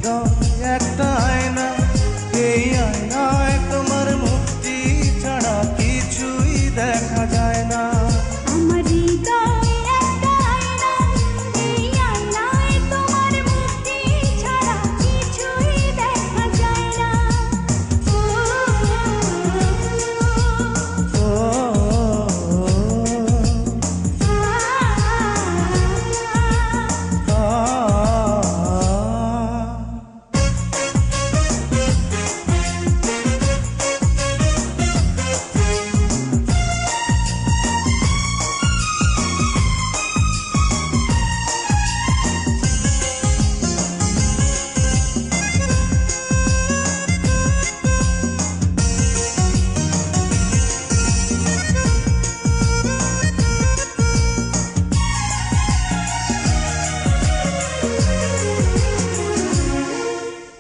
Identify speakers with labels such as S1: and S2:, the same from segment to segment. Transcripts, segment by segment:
S1: হৃদয় একটা আয়না, এই আয়নায় তোমার মুক্তি ছাড়া কিছুই দেখা যায় না।
S2: আমার হৃদয় একটা আয়না, এই আয়নায় তোমার মুক্তি ছাড়া কিছুই দেখা যায় না।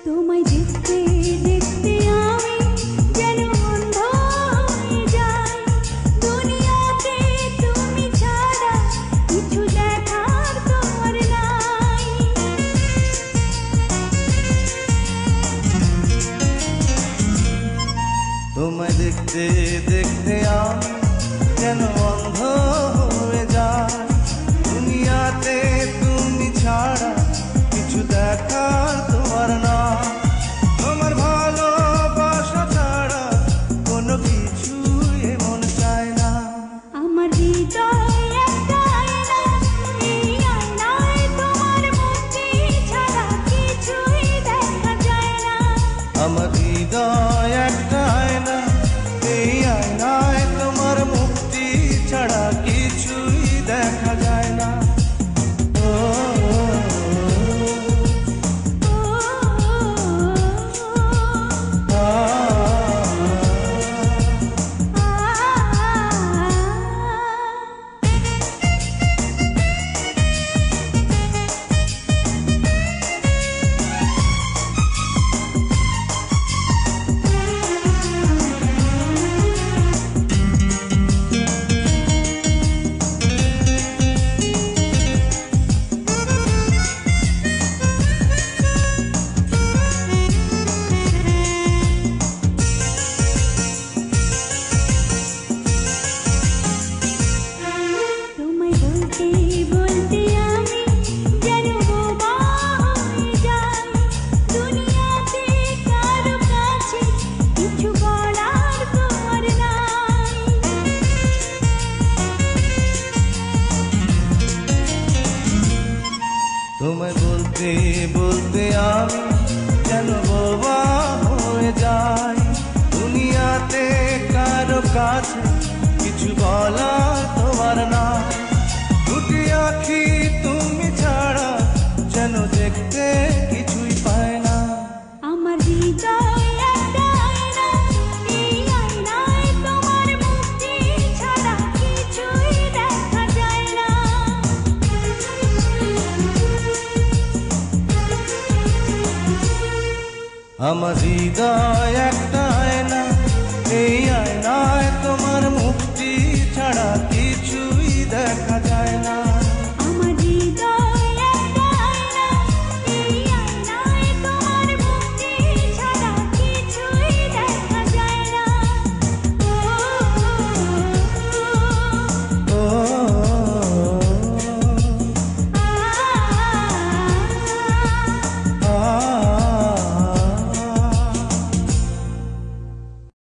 S2: তোমায় দেখতে দেখতে আমি যেন অন্ধ হয়ে যাই, দুনিয়াতে তুমি ছাড়া কিছু দেখার তোমার নাই।
S1: তোমায় দেখতে দেখতে আমি যেন অন্ধ হয়ে যাই, দুনিয়াতে তুমি ছাড়া কিছু দেখার তোমার না। তোমার ভালোবাসা ছাড়া কোনো কিছু এমন চায় না।
S2: আমার হৃদয় একটা আয়না, এই আয়নায় তোমার মুক্তি ছাড়া কিছুই দেখা যায় না।
S1: আমার হৃদয় একটা আয়না, এই আয়নায় তোমার মুক্তি ছাড়া কিছুই দেখা যায় না।
S2: তোমায় বলতে বলতে আমি যেন বোবা হয়ে যাই, দুনিয়াতে কারো কাছে কিছু বলার তোমার নাই।
S1: তোমায় বলতে বলতে আমি যেন বোবা হয়ে যাই, দুনিয়াতে কারো কাছে কিছু বলার তোমার না। দুটি আঁখি তুমি ছাড়া যেন দেখতে কিছুই পায় না।
S2: আমার হৃদয় একটা আয়না, এই আয়নায় তোমার মুক্তি ছাড়া কিছুই দেখা যায় না।
S1: আমার হৃদয়